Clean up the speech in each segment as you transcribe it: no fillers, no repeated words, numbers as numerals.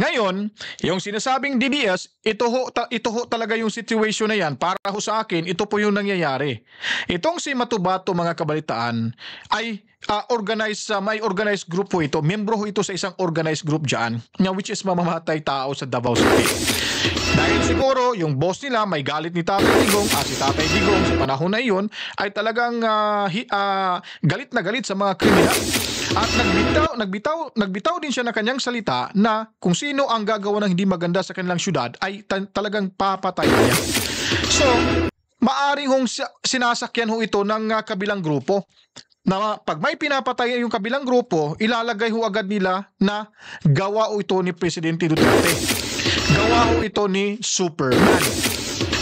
Ngayon, yung sinasabing DDS, ito ho talaga yung situation na yan. Para ho sa akin, ito po yung nangyayari. Itong si Matubato, mga kabalitaan, ay may organized group po ito. Membro ho ito sa isang organized group dyan, which is mamamatay tao sa Davao City. Dahil siguro yung boss nila may galit ni Tatay Digong at si Tatay Digong sa panahon na iyon ay talagang galit na galit sa mga kriminal. At nagbitaw din siya ng kanyang salita na kung sino ang gagawa ng hindi maganda sa kanilang syudad ay talagang papatay niya. So, maaring hong sinasakyan ho ito ng kabilang grupo. Na pag may pinapatay yung kabilang grupo, ilalagay ho agad nila na gawa ho ito ni Presidente Duterte. Gawa ho ito ni Superman.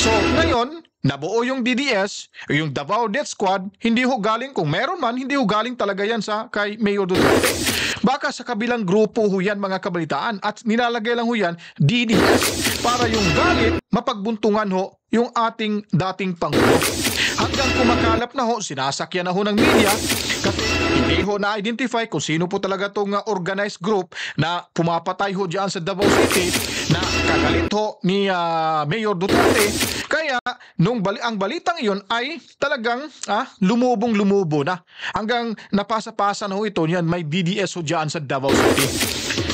So, ngayon, nabuo yung DDS, yung Davao Death Squad, hindi ho galing, kung meron man, hindi ho galing talaga yan kay Mayor Duterte. Baka sa kabilang grupo ho yan, mga kabalitaan, at nilalagay lang ho yan, DDS, para yung galit, mapagbuntungan ho yung ating dating Pangulo. Hanggang kumakalap na ho, sinasakyan na ho ng media, kasi hindi ho na-identify kung sino po talaga itong organized group na pumapatay ho dyan sa Davao City na kagalit ho ni Mayor Duterte. Kaya ang balitang iyon ay talagang lumubong-lumubo na. Hanggang napasa-pasa na ho ito niyan, may DDS ho dyan sa Davao City.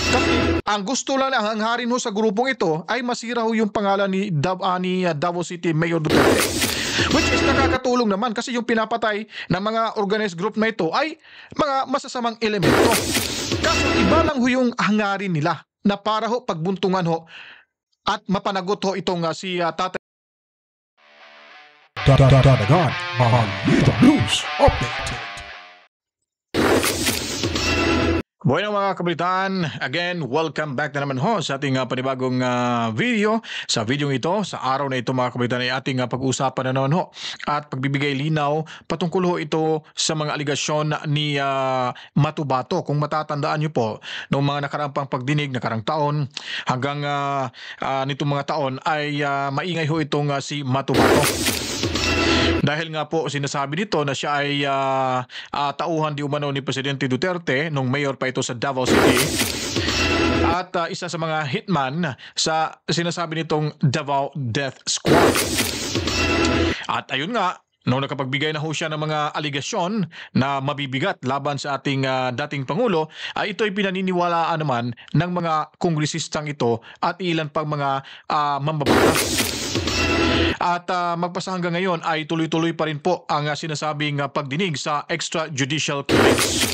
Kasi ang gusto lang, ang hangharin ho sa grupong ito ay masira ho yung pangalan ni Davao City Mayor Duterte. Which is nakakatulong naman kasi yung pinapatay ng mga organized group na ito ay mga masasamang elemento. Kaso iba lang ho yung hangarin nila na para ho pagbuntungan ho at mapanagot ho itong si Tatay. Dadagan, Balita News Update. Bueno mga kabalitaan, again, welcome back na naman ho sa ating panibagong video. Sa video ito, sa araw na ito mga kabalitaan ay ating pag-uusapan na naman ho at pagbibigay linaw patungkol ho ito sa mga aligasyon ni Matubato. Kung matatandaan nyo po, noong mga nakaraang pagdinig, nakarang taon, hanggang nitong mga taon ay maingay ho itong si Matubato. Dahil nga po sinasabi nito na siya ay tauhan di umano ni Presidente Duterte nung mayor pa ito sa Davao City at isa sa mga hitman sa sinasabi nitong Davao Death Squad. At ayun nga, nung nakapagbigay na ho siya ng mga aligasyon na mabibigat laban sa ating dating Pangulo, ay ito'y pinaniniwalaan naman ng mga kongresistang ito at ilan pang mga mambabatas. At magpasa hanggang ngayon ay tuloy-tuloy pa rin po ang sinasabing pagdinig sa extrajudicial killings.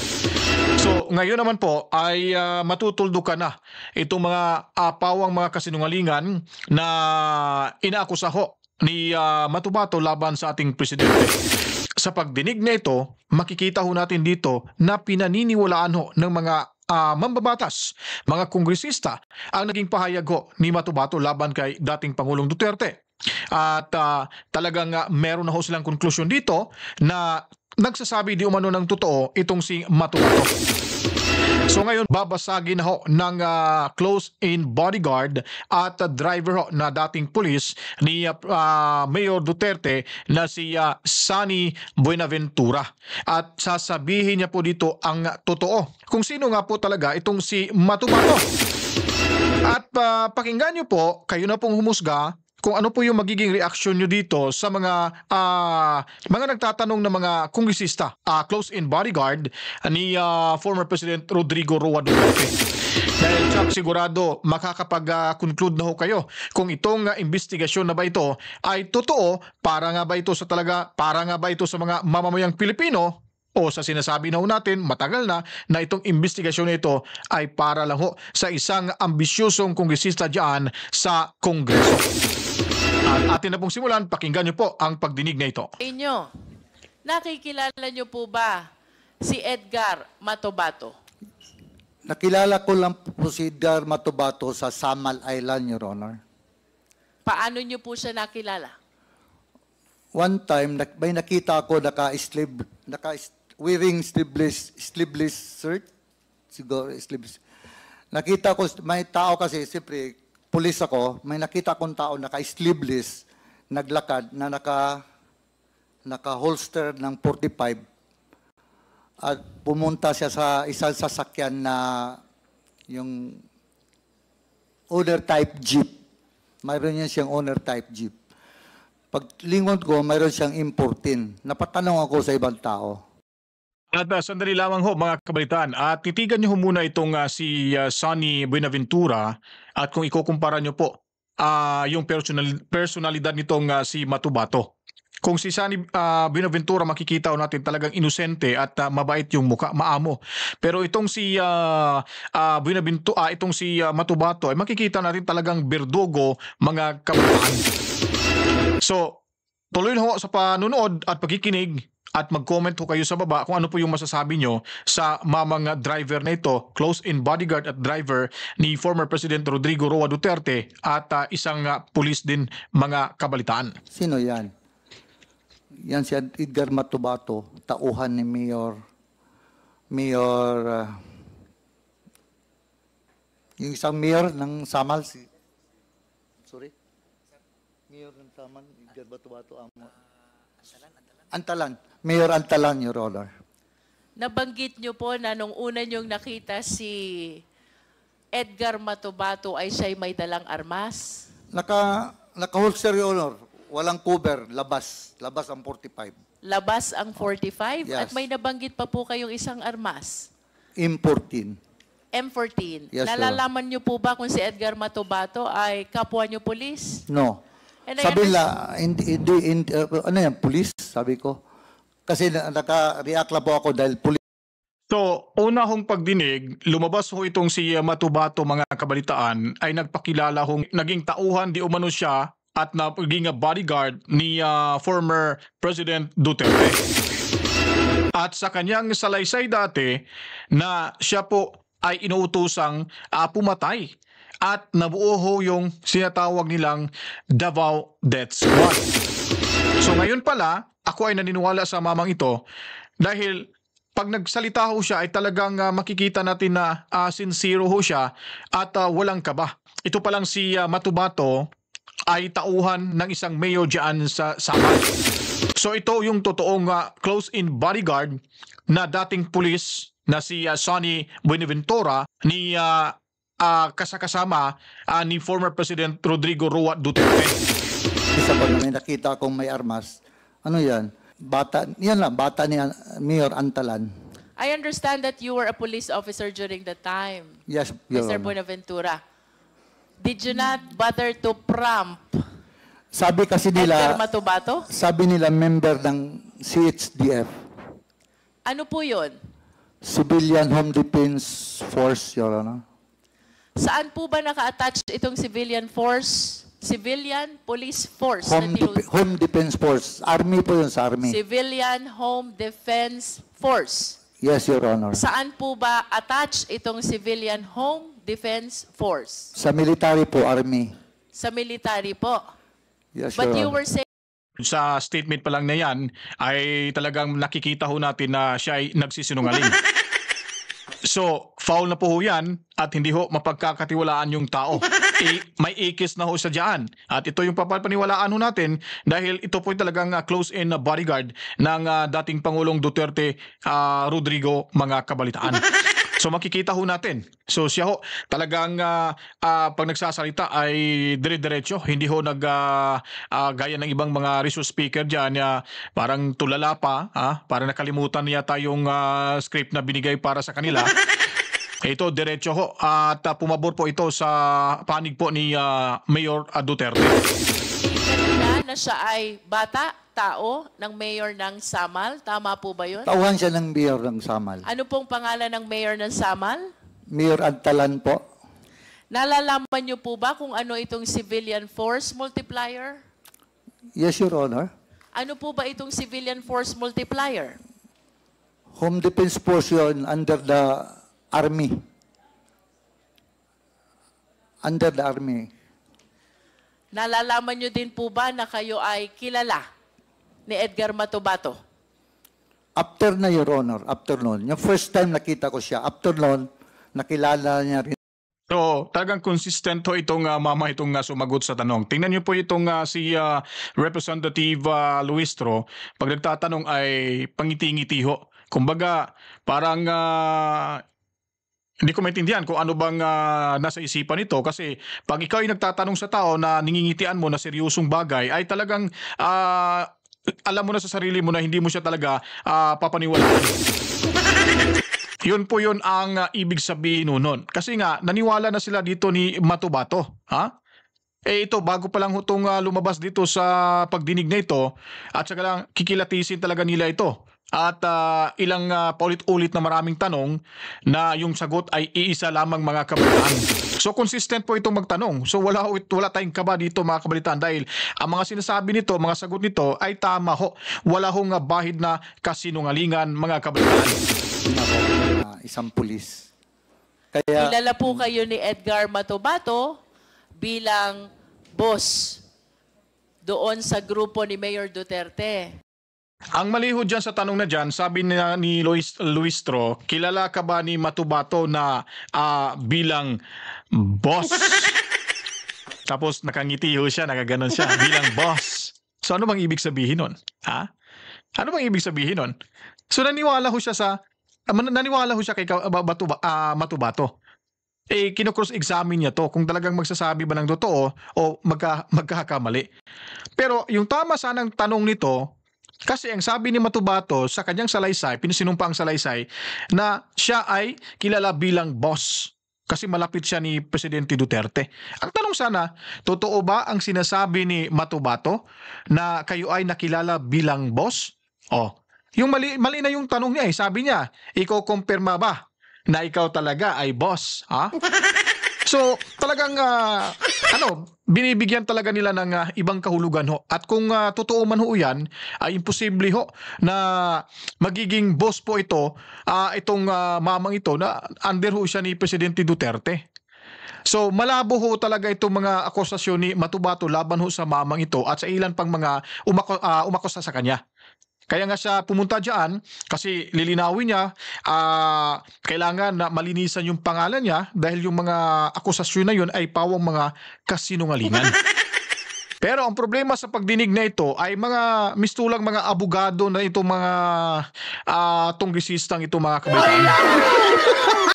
So ngayon naman po ay matutuldukan na itong mga pawang mga kasinungalingan na inaakusa ho ni Matubato laban sa ating presidente. Sa pagdinig na ito, makikita ho natin dito na pinaniniwalaan ho ng mga mambabatas, mga kongresista ang naging pahayag ho ni Matubato laban kay dating Pangulong Duterte. At talagang meron na ho silang konklusyon dito na nagsasabi di umano ng totoo itong si Matubato. So ngayon babasagin na ho ng close-in bodyguard at driver ho na dating pulis ni Mayor Duterte na si Sunny Buenaventura. At sasabihin niya po dito ang totoo kung sino nga po talaga itong si Matubato. At pakinggan niyo po, kayo na pong humusga kung ano po yung magiging reaksyon nyo dito sa mga nagtatanong na mga kongresista, close-in bodyguard ni former President Rodrigo Roa Duterte. Dahil sigurado makakapag-conclude na ho kayo kung itong investigasyon na ba ito ay totoo, para nga ba ito sa mga mamamayang Pilipino, o sa sinasabi na ho natin matagal na itong investigasyon na ito ay para lang ho sa isang ambisyosong kongresista dyan sa Kongreso. At atin na pong simulan, pakinggan niyo po ang pagdinig na ito. Inyo, nakikilala niyo po ba si Edgar Matubato? Nakilala ko lang po si Edgar Matubato sa Samal Island, Your Honor. Paano niyo po siya nakilala? One time, may nakita ako wearing sleeveless shirt. Siguro, sleeveless. Nakita ko, may tao kasi, siyempre, pulis ako, may nakita akong tao naka-sleeveless, naglakad, na naka-holster ng 45. At pumunta siya sa isang sasakyan na yung owner type jeep. Mayroon yan siyang owner type jeep. Pag lingon ko, mayroon siyang importin. Napatanong ako sa ibang tao. At sandali lamang ho mga kabalitaan, at titigan niyo ho muna itong si Sonny Buenaventura at kung ikukumpara niyo po yung personalidad nitong si Matubato. Kung si Sonny Buenaventura makikita ho natin talagang inosente at mabait yung mukha, maamo. Pero itong si itong si Matubato ay makikita natin talagang berdugo mga kabalitaan. So, tuloy na ho sa panunood at pagkikinig at mag-comment ho kayo sa baba kung ano po yung masasabi nyo sa mamang driver na ito, close-in bodyguard at driver ni former President Rodrigo Roa Duterte at isang pulis din mga kabalitaan. Sino yan? Yan si Edgar Matubato, tauhan ni yung isang mayor ng Samal, Mayor ng Samal, Edgar Matubato, Antalan. Mayor Antalan, Your Honor. Nabanggit nyo po na nung una nyong nakita si Edgar Matubato ay siya'y may dalang armas. Naka-holster, Your Honor. Walang cover, labas. Labas ang 45. Labas ang 45 Yes. at may nabanggit pa po kayong isang armas. M14. M14. Yes, sir. Nalalaman nyo po ba kung si Edgar Matubato ay kapwa nyo pulis? No. And I Sabi understand- nila, ano yan, police? Sabi ko. Kasi naka-react lang po ako dahil police. So, una hong pagdinig, lumabas ho itong si Matubato mga kabalitaan ay nagpakilala hong naging tauhan di umano siya at naging bodyguard ni former President Duterte. At sa kanyang salaysay dati na siya po ay inuutosang pumatay at nabuo ho yung sinatawag nilang Davao Death Squad. So ngayon pala, ako ay naniniwala sa mamang ito dahil pag nagsalita ho siya ay talagang makikita natin na sincere ho siya at walang kaba. Ito palang si Matubato ay tauhan ng isang mayor dyan sa Samal. So ito yung totoong close-in bodyguard na dating pulis na si Sonny Buenaventura ni kasama ni former President Rodrigo Roa Duterte. Isa pa na may nakita akong may armas. Ano yan? Bata, yan lang, bata ni Mayor Antalan. I understand that you were a police officer during the time, Yes, Your Mr. Honor. Buenaventura. Did you not bother to prompt Sabi kasi Edgar nila, Matubato? sabi nila member ng CHDF, Ano po yun? Civilian Home Defense Force, Your Honor. Saan po ba naka-attach itong civilian force? Civilian Police Force. na tinus- Home Defense Force. Army po yun sa Army. Civilian Home Defense Force. Yes, Your Honor. Saan po ba attach itong Civilian Home Defense Force? Sa military po, Army. Sa military po. Yes, But you Your Honor. were saying Sa statement pa lang na yan ay talagang nakikita ho natin na siya ay nagsisinungaling. So, foul na po ho yan at hindi ho mapagkakatiwalaan yung tao. May ikis na ho sa dyan. At ito yung papapaniwalaan ho natin dahil ito po talagang close-in bodyguard ng dating Pangulong Duterte Rodrigo mga kabalitaan. So makikita ho natin. So siya ho talagang pag nagsasalita ay dire-diretso, hindi ho gaya ng ibang mga resource speaker diyan parang tulala pa, parang nakalimutan yata yung script na binigay para sa kanila. Ito diretso ho at pumabor po ito sa panig po ni Mayor Duterte. kanina na siya ay bata, tao, ng mayor ng Samal. Tama po ba yun? Tauhan siya ng Mayor ng Samal. Ano pong pangalan ng mayor ng Samal? Mayor Antalan po. Nalalaman niyo po ba kung ano itong civilian force multiplier? Yes, Your Honor. Ano po ba itong civilian force multiplier? Home Defense Force yun under the Army. Under the Army. Nalalaman niyo din po ba na kayo ay kilala ni Edgar Matubato? After na, Your Honor, after noon. Yung first time nakita ko siya, after noon, nakilala niya rin. So, talagang consistent ho itong mama itong sumagot sa tanong. Tingnan niyo po itong si Representative Luistro, pag nagtatanong ay pangiti-ngiti ho. Kumbaga, parang Hindi ko maintindihan kung ano bang nasa isipan nito kasi pag ikaw ay nagtatanong sa tao na ningingitian mo na seryosong bagay ay talagang alam mo na sa sarili mo na hindi mo siya talaga papaniwalaan. Yun po yun ang ibig sabihin nun. Kasi nga, naniwala na sila dito ni Matubato. Ha? Eh ito, bago pa lang itong lumabas dito sa pagdinig na ito, at saka lang kikilatisin talaga nila ito. At ilang paulit-ulit na maraming tanong na yung sagot ay iisa lamang mga kabalitaan. So consistent po itong magtanong. So wala tayong kaba dito mga kabalitaan dahil ang mga sinasabi nito, mga sagot nito ay tama ho. Wala hong bahid na kasinungalingan mga kabalitaan. Ako, isang pulis. Kaya, Kilala po kayo ni Edgar Matubato bilang boss doon sa grupo ni Mayor Duterte. Ang maliho dyan sa tanong na dyan, sabi ni Luistro, kilala ka ba ni Matubato na bilang boss? Tapos nakangiti ho siya, nakaganon siya, bilang boss. So ano bang ibig sabihin nun? Ha? Ano bang ibig sabihin nun? So naniwala ho siya kay Matubato. Eh, kino-cross-examine niya to kung talagang magsasabi ba ng totoo o magkakamali. Pero yung tama sanang tanong nito, kasi ang sabi ni Matubato sa kanyang salaysay, pinsinumpa ang salaysay, na siya ay kilala bilang boss. Kasi malapit siya ni Presidente Duterte. Ang tanong sana, totoo ba ang sinasabi ni Matubato na kayo ay nakilala bilang boss? Oh, yung mali na yung tanong niya eh. Sabi niya, ikaw kumpirma ba na ikaw talaga ay boss? Ha? So, talagang binibigyan talaga nila ng ibang kahulugan ho. At kung totoo man ho yan, ay imposible ho na magiging boss po ito, itong mamang ito na under ho siya ni Presidente Duterte. So, malabo ho talaga itong mga akusasyon ni Matubato laban ho sa mamang ito at sa ilan pang mga umakusa sa kanya. Kaya nga siya pumunta dyan kasi lilinawin niya, kailangan na malinisan yung pangalan niya dahil yung mga akusasyon na yun ay pawang mga kasinungalingan. Pero ang problema sa pagdinig na ito ay mga mistulang mga abogado na itong mga tunggisistang itong mga kabaitan.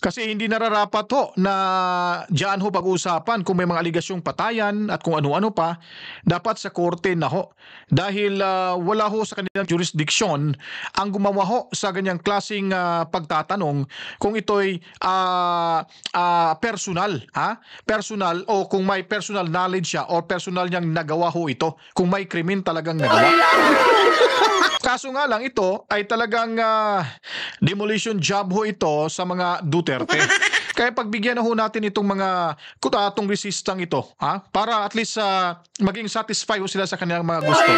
Kasi hindi nararapat ho na diyan ho pag-uusapan kung may mga aligasyong patayan at kung ano-ano pa. Dapat sa korte na ho. Dahil wala ho sa kanilang jurisdiction ang gumawa ho sa ganyang klaseng pagtatanong kung ito'y personal. Personal o kung may personal knowledge siya o personal niyang nagawa ho ito. Kung may krimen talagang nagawa. Kaso nga lang ito ay talagang demolition job ho ito sa mga Duterte. Kaya pagbigyan na ho natin itong mga kutatong resistang ito, para at least maging satisfied ho sila sa kanilang mga gusto.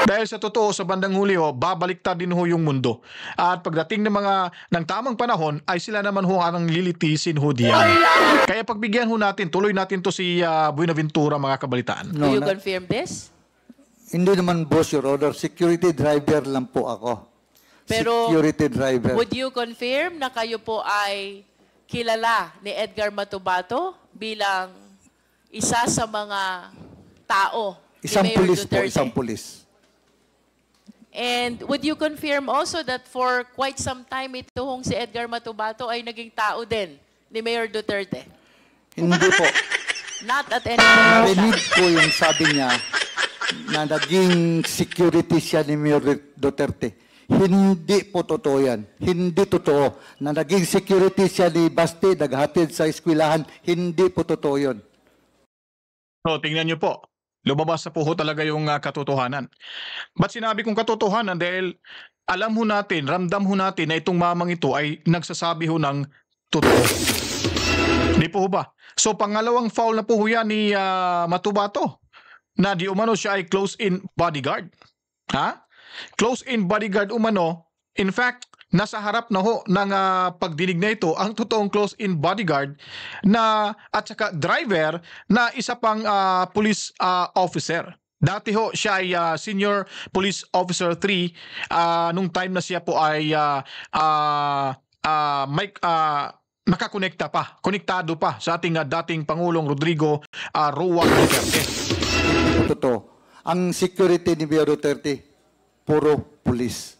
Dahil sa totoo, sa bandang huli ho, babaliktad din ho yung mundo. At pagdating ng tamang panahon, ay sila naman ho ang lilitisin ho diyan. Kaya pagbigyan ho natin, tuloy natin to si Buenaventura mga kabalitaan. Do you confirm this? Hindi naman boss, Your Honor. Security driver lang po ako. Pero Security driver. would you confirm na kayo po ay kilala ni Edgar Matubato bilang isa sa mga tao Isang ni Mayor pulis po, Duterte? isang pulis. And would you confirm also that for quite some time ito hong si Edgar Matubato ay naging tao din ni Mayor Duterte? Hindi po. Not at any point. Narinig ko yung sabi niya na naging security siya ni Mayor Duterte. Hindi po totoo yan. Hindi totoo. Na naging security siya ni Basti, naghatid sa eskwelahan. Hindi po totoo yun. So, tingnan nyo po. Lumabas na po ho talaga yung katotohanan. Ba't sinabi kong katotohanan? Dahil alam ho natin, ramdam ho natin na itong mamang ito ay nagsasabi ho ng totoo. Hindi po ho ba? So, pangalawang foul na po ho yan ni Matubato na di umano siya ay close-in bodyguard. Close-in bodyguard umano. In fact, nasa harap na ho ng pagdinig na ito ang totoong close-in bodyguard na at saka driver na isa pang police officer. Dati ho siya ay senior police officer 3 nung time na siya po ay nakakonekta pa, konektado pa sa ating dating Pangulong Rodrigo Roa Duterte. Totoo. Ang security ni Mayor Duterte, puro pulis.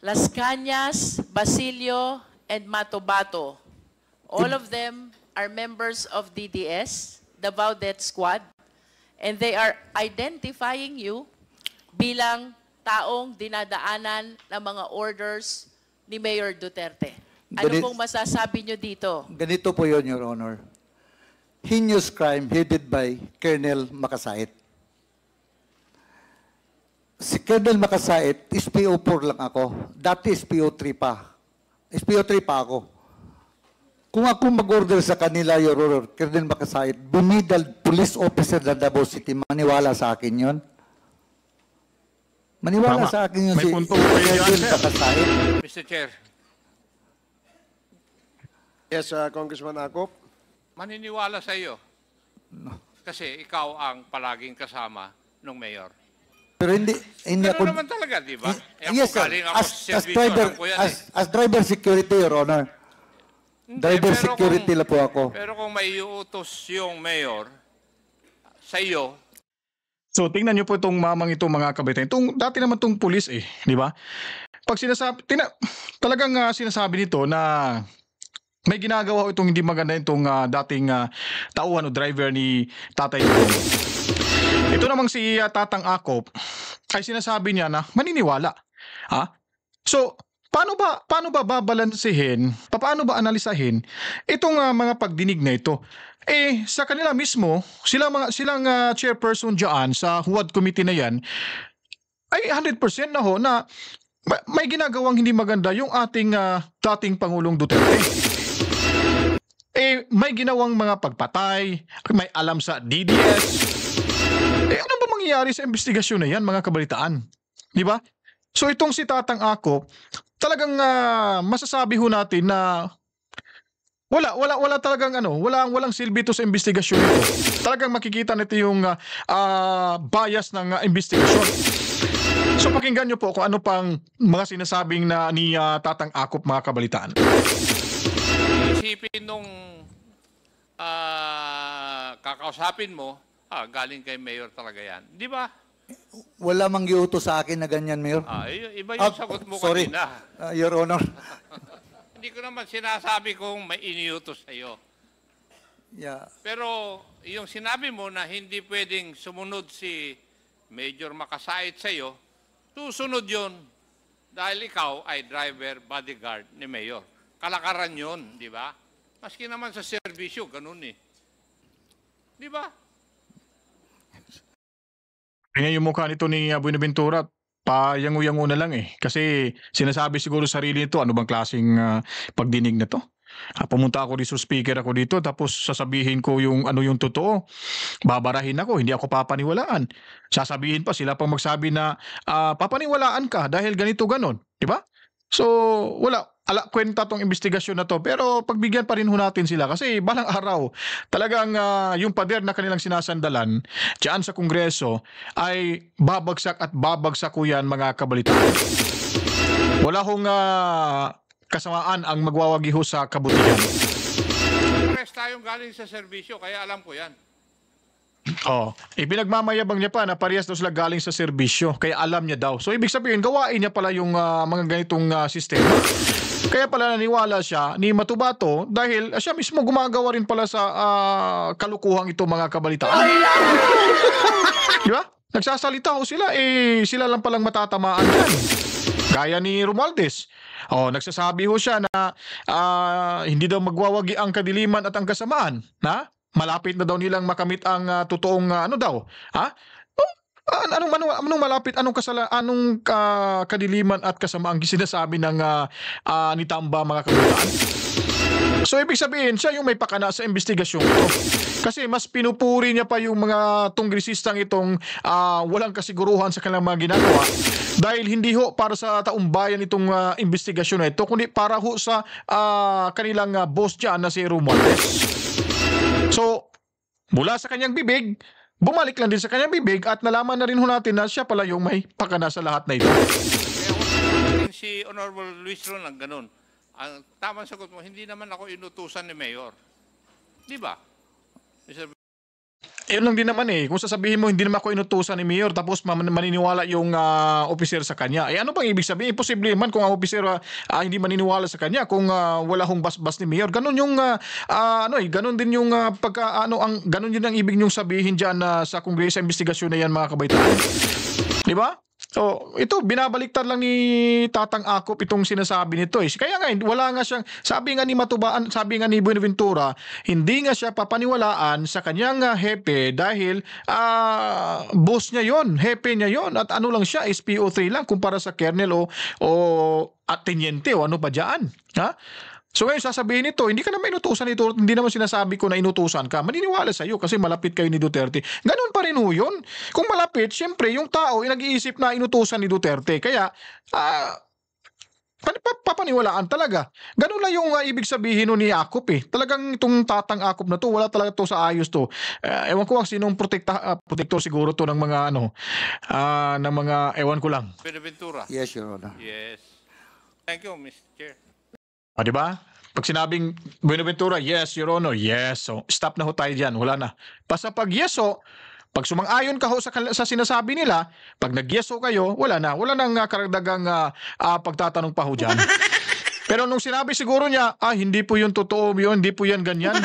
Las Cañas, Basilio, and Matubato. All of them are members of DDS, Davao Death Squad, and they are identifying you bilang taong dinadaanan ng mga orders ni Mayor Duterte. Ano pong masasabi nyo dito? Ganito po yun, Your Honor. Heinous crime headed by Colonel Makasait. Si Colonel Makasait, SPO4 lang ako. Dati SPO3 pa. SPO3 pa ako. Kung ako mag-order sa kanila, Your Honor, Colonel Makasait, bumidal police officer ng Davao City, maniwala sa akin yon. Maniwala Tama. sa akin yun May si punto po kayo dyan, Colonel sir. Makasait. Mr. Chair, Yes, Congressman Akop. maniniwala sa iyo. Kasi ikaw ang palaging kasama ng mayor. Pero hindi Pero ako... naman talaga, di ba? Eh, Yes, ako sir. galing ako As, sa as servisyo, driver, alam ko yan as driver security, Your Honor. Hindi, Driver pero security lang po ako. Pero kung may iutos yung mayor sa iyo, So tingnan niyo po itong mamang ito mga kabataan. Dati naman itong pulis di ba? Pag sinasabi, talagang sinasabi nito na may ginagawa itong hindi maganda itong dating tauhan o driver ni Tatay Digong. Ito namang si Tatang Akop ay sinasabi niya na maniniwala. So, paano ba babalansehin, paano ba analisahin itong mga pagdinig na ito? Sa kanila mismo, silang chairperson diyan sa Huwad Committee na yan, ay 100% na ho na may ginagawang hindi maganda yung ating dating Pangulong Duterte. May ginawang mga pagpatay, may alam sa DDS. Ano ba mangyayari sa investigasyon na yan, mga kabalitaan? Di ba? So itong si Tatang Akop, talagang masasabi ho natin na wala talagang walang silbi to sa investigasyon nito. Talagang makikita nito yung bias ng investigasyon. So pakinggan nyo po kung ano pang mga sinasabing na ni Tatang Akop, mga kabalitaan. isipin nung kakausapin mo, galing kay mayor talaga yan. Di ba? Wala mang giuto sa akin na ganyan, Mayor. Iba yung sagot mo sorry, kanina. Your Honor. Hindi ko naman sinasabi kung may iniutos sa iyo. Yeah. Pero yung sinabi mo na hindi pwedeng sumunod si Major Makasait sa iyo, susunod yun dahil ikaw ay driver bodyguard ni Mayor. Kalakaran yun, di ba? Maski naman sa serbisyo, ganun Di ba? Tingnan yung mukha nito ni Buenaventura, payango-yango na lang Kasi sinasabi siguro sarili nito, ano bang klaseng pagdinig na to? Pumunta ako dito, speaker ako dito, tapos sasabihin ko yung ano yung totoo. Babarahin ako, hindi ako papaniwalaan. Sasabihin pa sila pang magsabi na papaniwalaan ka dahil ganito ganon, di ba? So, kwenta tong investigasyon na to, pero pagbigyan pa rin ho natin sila kasi balang araw talagang yung pader na kanilang sinasandalan diyan sa Kongreso ay babagsak at babagsak ko yan, mga kabalitaan. Wala hong kasamaan ang magwawagi ho sa kabutihan. Pares tayong galing sa serbisyo, kaya alam ko yan. Pinagmamayabang niya pa na parehas daw sila galing sa serbisyo, kaya alam niya daw. So ibig sabihin, gawain niya pala yung mga ganitong sistema. Kaya pala naniwala siya ni Matubato dahil siya mismo gumagawa rin pala sa kalukuhang ito, mga kabalitaan. Di ba? Nagsasalita ho sila, sila lang palang matatamaan yan. Gaya ni Romualdez. Nagsasabi ho siya na hindi daw magwawagi ang kadiliman at ang kasamaan. Malapit na daw nilang makamit ang totoong daw. Anong malapit, anong kadiliman at kasamaang sinasabi ng ni Tamba, mga kabalitaan? So ibig sabihin, siya yung may pakana sa investigasyon ito. Kasi mas pinupuri niya pa yung mga tunggisistang itong walang kasiguruhan sa kanilang mga ginagawa. Dahil hindi ho para sa taong bayan itong investigasyon na ito, kundi para ho sa kanilang boss dyan na si Romualdez. So, mula sa kanyang bibig, bumalik lang din sa kanyang bibig at nalaman na rin ho natin na siya pala yung may pakana sa lahat na ito. Kaya kung si Honorable Luis Ron lang ganun, ang tamang sagot mo, hindi naman ako inutusan ni Mayor. Di ba? Mr. Yun lang din naman eh. Kung sasabihin mo hindi naman ako inutusan ni Mayor tapos maniniwala yung opisyero sa kanya. Eh ano bang ibig sabihin? Imposible man kung ang opisyero hindi maniniwala sa kanya kung wala hong basbas ni Mayor. Ganon yung ganon din yung ganon din ang ibig niyong sabihin diyan sa Kongreso sa investigasyon na yan, mga kabaitaan. Di ba? So, ito, binabaliktad lang ni Tatang Akop itong sinasabi nito eh. Kaya nga, wala nga siyang, sabi nga ni Matubaan, sabi nga ni Buenaventura, hindi nga siya papaniwalaan sa kanyang hepe dahil boss niya yon, hepe niya yon, at ano lang siya, SPO3 lang kumpara sa kernel o teniente o ano pa dyan. Ha? So ngayon sasabihin nito, hindi ka naman inutusan nito, hindi naman sinasabi ko na inutusan ka. Maniniwala sa iyo kasi malapit kayo ni Duterte. Ganun pa rin ho yun. Kung malapit, siyempre yung tao nag-iisip na inutusan ni Duterte. Kaya papaniwalaan talaga. Ganun lang yung ibig sabihin ni Akop eh. Talagang itong Tatang Akop na to, wala talaga to sa ayos to. Ewan ko sinong protector siguro to ng mga ng mga ewan ko lang. Buenaventura. Yes, Your Honor. Yes. Thank you, Mr. Chair. Di ba? Pag sinabing Buenaventura, yes, Your Honor, yes. So, stop na ho tayo dyan. Wala na. Basta pag yes ho, pag sumang-ayon ka ho sa sinasabi nila, pag nag-yes ho kayo, wala na. Wala nang karagdagang pagtatanong pa ho dyan. Pero nung sinabi siguro niya, hindi po yun totoo yun, hindi po yan ganyan.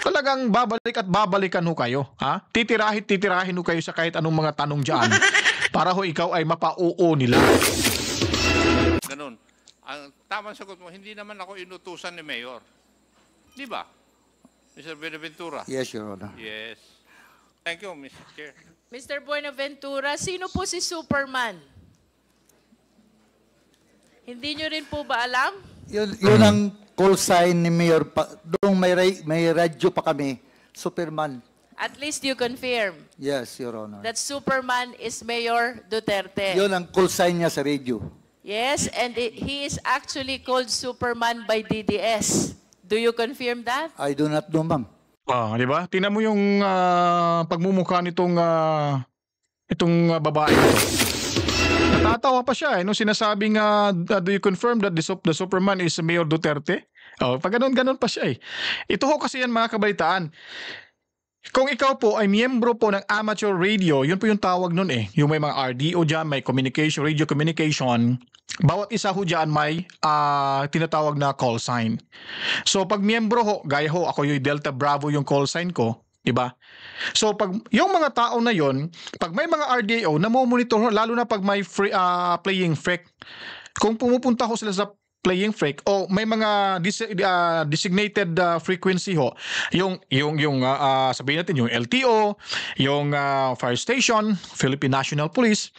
Talagang babalik at babalikan ho kayo. Ha? Titirahin ho kayo sa kahit anong mga tanong dyan para ho ikaw ay mapa-oo nila. Ganun. Ang tamang sagot mo, hindi naman ako inutusan ni Mayor. Di ba? Mr. Buenaventura? Yes, Your Honor. Yes. Thank you, Mr. Chair. Mr. Buenaventura, sino po si Superman? Hindi nyo rin po ba alam? Yun ang call sign ni Mayor. Doon may radyo pa kami, Superman. At least you confirm Yes, Your Honor. that Superman is Mayor Duterte. Yun ang call sign niya sa radio. Yes, and he is actually called Superman by DDS. Do you confirm that? I do not know, ma'am. Di ba? Tingnan mo yung pagmumukha nitong itong babae ito. Natatawa pa siya nung sinasabing do you confirm that the Superman is Mayor Duterte? Pag ganun pa siya eh. Ito ho kasi yan, mga kabalitaan. Kung ikaw po ay miyembro po ng amateur radio, yun po yung tawag nun eh. Yung may mga RDO dyan, may communication, radio communication. Bawat isa ho dyan may tinatawag na call sign. So pag miyembro ho, gaya ho, ako yung Delta Bravo yung call sign ko, diba? So pag yung mga tao na yon, pag may mga RDO, namomonitor, lalo na pag may playing freq, kung pumupunta ho sila sa playing freq o may mga designated frequency ho, yung sabihin natin yung LTO, yung fire station, Philippine National Police,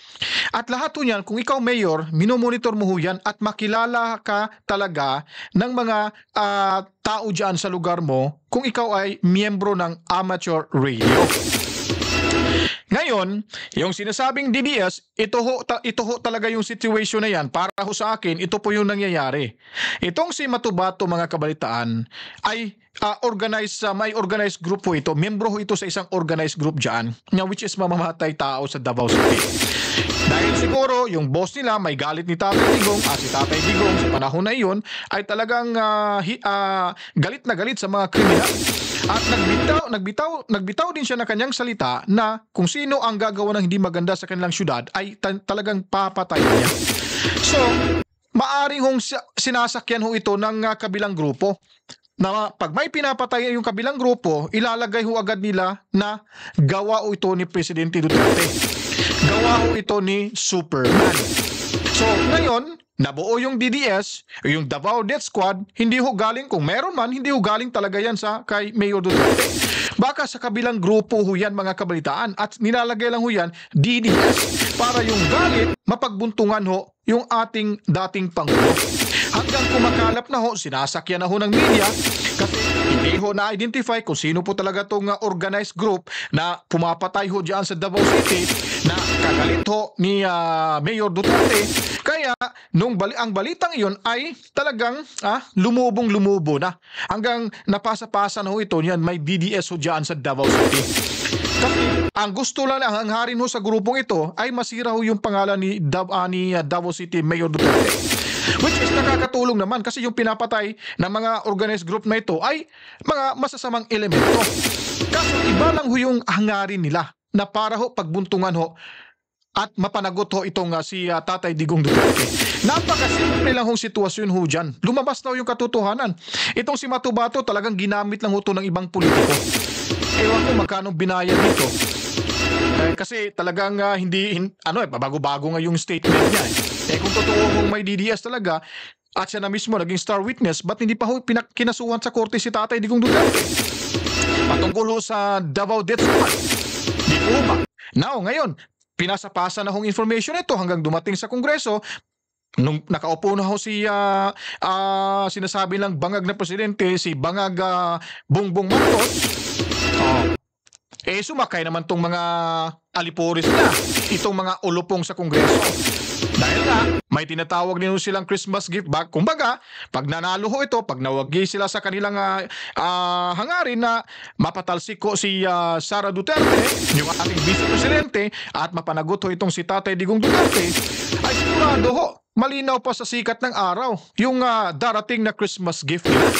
at lahat ho yan, kung ikaw mayor, minomonitor mo ho yan at makilala ka talaga ng mga tao dyan sa lugar mo kung ikaw ay miyembro ng amateur radio. Ngayon, yung sinasabing DDS, ito ho talaga yung situation na yan. Para ho sa akin, ito po yung nangyayari. Itong si Matubato, mga kabalitaan, ay may organized group po ito. Membro ho ito sa isang organized group dyan, which is mamamatay tao sa Davao City. Dahil siguro, yung boss nila may galit ni Tatay Digong, si Tatay Digong sa panahon na iyon, ay talagang galit na galit sa mga kriminal. At nagbitaw din siya ng kanyang salita na kung sino ang gagawa ng hindi maganda sa kanilang syudad ay talagang papatay niya. So, maaring hong sinasakyan ho ito ng kabilang grupo. Na pag may pinapatay yung kabilang grupo, ilalagay ho agad nila na gawa ho ito ni Presidente Duterte. Gawa ho ito ni Superman. So, ngayon, nabuo yung DDS, yung Davao Death Squad, hindi ho galing, kung meron man, hindi ho galing talaga yan kay Mayor Duterte. Baka sa kabilang grupo ho yan, mga kabalitaan, at nilalagay lang ho yan, DDS, para yung galit, mapagbuntungan ho yung ating dating Pangulo. Hanggang kumakalap na ho, sinasakyan na ho ng media, kasi hindi ho na-identify kung sino po talaga itong organized group na pumapatay ho dyan sa Davao City na kagalit ho ni Mayor Duterte. Kaya ang balitang iyon ay talagang lumubong-lumubo na. Hanggang napasa-pasa na ho ito niyan, may DDS ho dyan sa Davao City. Kasi ang gusto lang, ang harin ho sa grupong ito ay masira ho yung pangalan ni Davao City Mayor Duterte. Which is nakakatulong naman kasi yung pinapatay ng mga organized group na ito ay mga masasamang elemento. Kaso iba lang ho ho yung hangarin nila na para ho pagbuntungan ho at mapanagot ho itong si Tatay Digong Duterte. Napakasimple lang hong sitwasyon ho dyan. Lumabas na ho yung katotohanan. Itong si Matubato talagang ginamit lang ho ito ng ibang politiko. Ewan ko magkano binayad nito. Kasi talagang bago-bago nga yung statement niya. Kung totoo hong may DDS talaga, at siya na mismo naging star witness, ba't hindi pa ho kinasuhan sa korte si Tatay Digong Duterte? Patungkol ho sa Davao Death Squad. Di po ba? Now, ngayon, pinasapasa na hong information ito hanggang dumating sa Kongreso. Nung nakaupo na ho si sinasabi lang bangag na presidente, si Bangag Bongbong Marcos, sumakay naman tong mga aliporis na, itong mga ulupong sa Kongreso. Dahil nga, may tinatawag din silang Christmas gift bag. Kumbaga, pag nanalo ho ito, pag nawagi sila sa kanilang hangarin na mapatalsik ko si Sara Duterte, yung ating vice presidente, at mapanagot ho itong si Tatay Digong Duterte, ay sigurado ho, malinaw pa sa sikat ng araw yung darating na Christmas gift nila.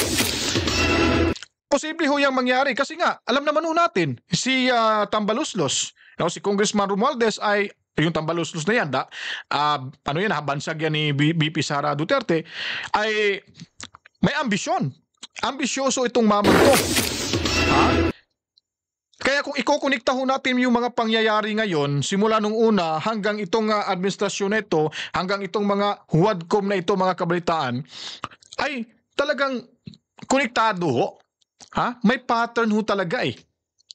Posible ho yung mangyari kasi nga, alam naman ho natin, si Tambaluslos, si Congressman Romualdez ay yung Tambaluslos na yan, bansag yan ni BP Sara Duterte, ay may ambisyon. Ambisyoso itong mamang to. Kaya kung ikokonikta ho natin yung mga pangyayari ngayon, simula nung una hanggang itong administrasyon na ito, hanggang itong mga huwadcom na ito, mga kabalitaan, ay talagang konektado ho. May pattern ho talaga eh.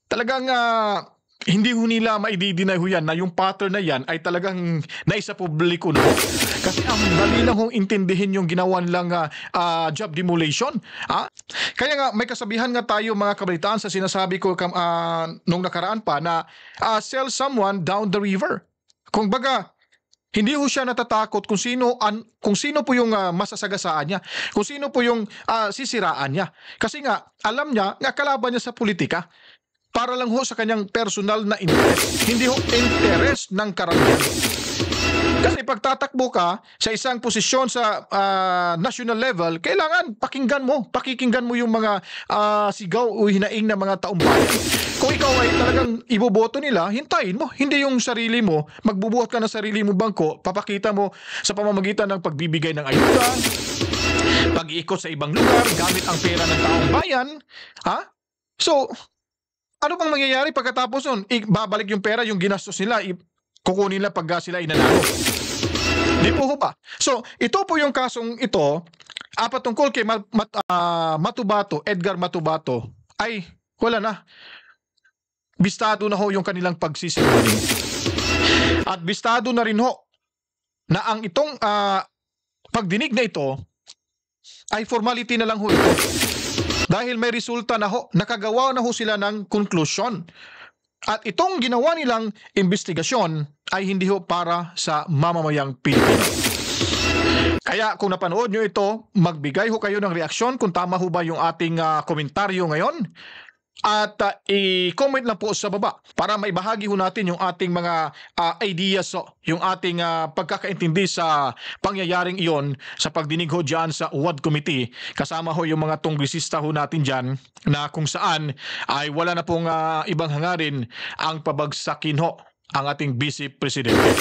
Talagang hindi ho nila maididinay ho yan na yung pattern na yan ay talagang naisa publiko na ho. Kasi ang dali lang hong intindihin yung ginawa nilang job demolition. Kaya nga may kasabihan nga tayo mga kabalitaan sa sinasabi ko nung nakaraan pa na sell someone down the river. Kung baga, hindi ho siya natatakot kung sino po yung masasagasaan niya, kung sino po yung sisiraan niya. Kasi nga, alam niya, nga kalaban niya sa politika. Para lang ho sa kanyang personal na interest, hindi ho interest ng karamihan. Kasi pagtatakbo ka sa isang posisyon sa national level, kailangan pakikinggan mo yung mga sigaw o hinaing na mga taong bayan. Kung ikaw ay talagang iboboto nila, hintayin mo. Hindi yung sarili mo, magbubuhat ka ng sarili mo bangko, papakita mo sa pamamagitan ng pagbibigay ng ayuda, pag-iikot sa ibang lugar, gamit ang pera ng taong bayan. So, ano bang mangyayari pagkatapos nun? Babalik yung pera, yung ginastos nila, kukunin nila pag sila inanalo. Di po ba? So, ito po yung kasong ito, patungkol kay Matubato, Edgar Matubato, ay wala na. Bistado na ho yung kanilang pagsisinungaling. At bistado na rin ho na ang itong pagdinig na ito ay formality na lang ho ito. Dahil may resulta na ho, nakagawa na ho sila ng conclusion. At itong ginawa nilang investigasyon ay hindi ho para sa mamamayang Pilipino. Kaya kung napanood nyo ito, magbigay ho kayo ng reaksyon kung tama ho ba yung ating komentaryo ngayon. At i-comment lang po sa baba para maibahagi ho natin yung ating mga ideas, yung ating pagkakaintindi sa pangyayaring iyon sa pagdinig ho dyan sa UWAD Committee. Kasama ho yung mga tongresista ho natin dyan na kung saan ay wala na pong ibang hangarin ang pabagsakin ho ang ating Vice Presidente.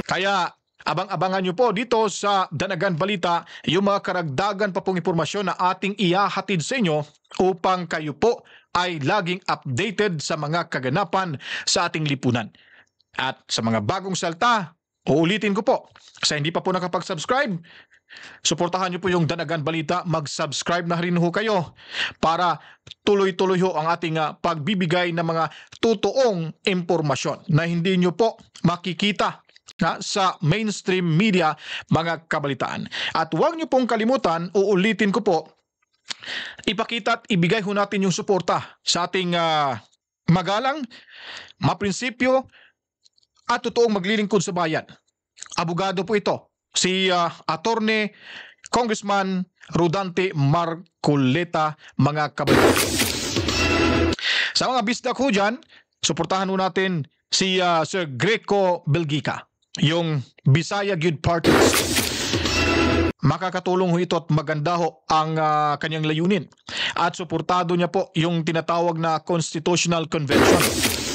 Kaya abang-abangan nyo po dito sa Danagan Balita yung mga karagdagan pa pong impormasyon na ating ihahatid sa inyo upang kayo po ay laging updated sa mga kaganapan sa ating lipunan. At sa mga bagong salta, uulitin ko po, sa hindi pa po nakapag-subscribe, suportahan nyo po yung Danagan Balita, mag-subscribe na rin ho kayo para tuloy-tuloy ho ang ating pagbibigay ng mga totoong impormasyon na hindi nyo po makikita sa mainstream media, mga kabalitaan. At huwag niyo pong kalimutan, uulitin ko po, ipakita at ibigay ho natin yung suporta sa ating magalang, maprinsipyo at totoong maglilingkod sa bayan. Abogado po ito, si Attorney Congressman Rodante Marcoleta, mga kabalitaan. Sa mga bisdak ho dyan, suportahan ho natin si Sir Greco Belgica, yung Bisaya Good Party List. Makakatulong ho ito at maganda ho ang kanyang layunin. At suportado niya po yung tinatawag na Constitutional Convention.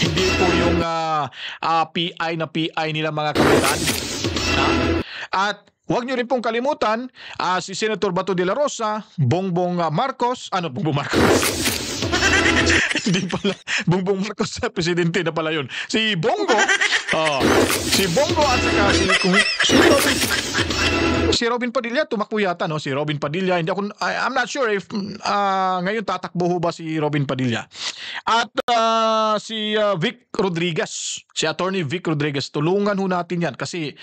Hindi po yung PI na PI nila mga kapitan. At huwag niyo rin pong kalimutan si Senator Bato de la Rosa, Bongbong Marcos, Bongbong Marcos? Hindi pala. Bongbong Marcos sa presidente na pala yun. Si Bongo. Si Bongo at saka si Robin Padilla, tumakbo yata, no? Si Robin Padilla, I'm not sure if ngayon tatakbo ho ba si Robin Padilla. At si Vic Rodriguez, si Attorney Vic Rodriguez, tulungan ho natin yan kasi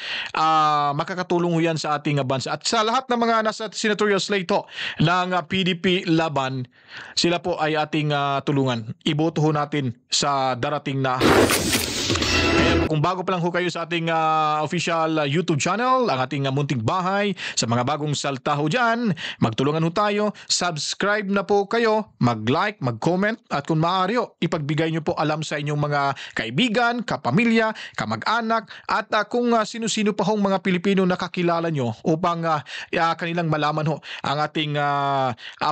makakatulong ho yan sa ating bansa. At sa lahat ng mga nasa senatorial slate ho ng PDP laban, sila po ay ating tulungan. Iboto ho natin sa darating na kaya kung bago pa lang ho kayo sa ating official YouTube channel, ang ating munting bahay, sa mga bagong salta ho dyan, magtulungan ho tayo, subscribe na po kayo, mag-like, mag-comment, at kung maaari ho, ipagbigay nyo po alam sa inyong mga kaibigan, kapamilya, kamag-anak, at kung sino-sino pa hong mga Pilipino nakakilala nyo upang kanilang malaman ho ang ating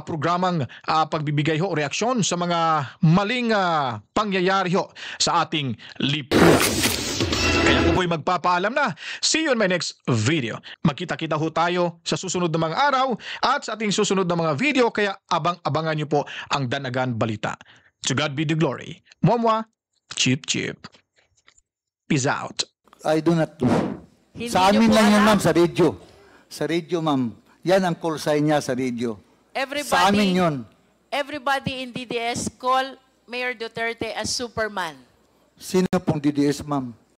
programang pagbibigay ho, reaksyon sa mga maling pangyayari ho sa ating lipunan. Kaya po po'y magpapaalam na. See you in my next video. Magkita-kita ho tayo sa susunod na mga araw at sa ating susunod na mga video. Kaya abang-abangan nyo po ang Danagan Balita. To God be the glory. Momwa, Chip Chip. Peace out. I do not do. Hindi Sa niyo amin po lang yan, alam? ma'am, sa radio. Sa radio, ma'am. Yan ang call sign niya sa radio. Sa amin yun. Everybody in DDS call Mayor Duterte as Superman. Sino pong DDS, ma'am?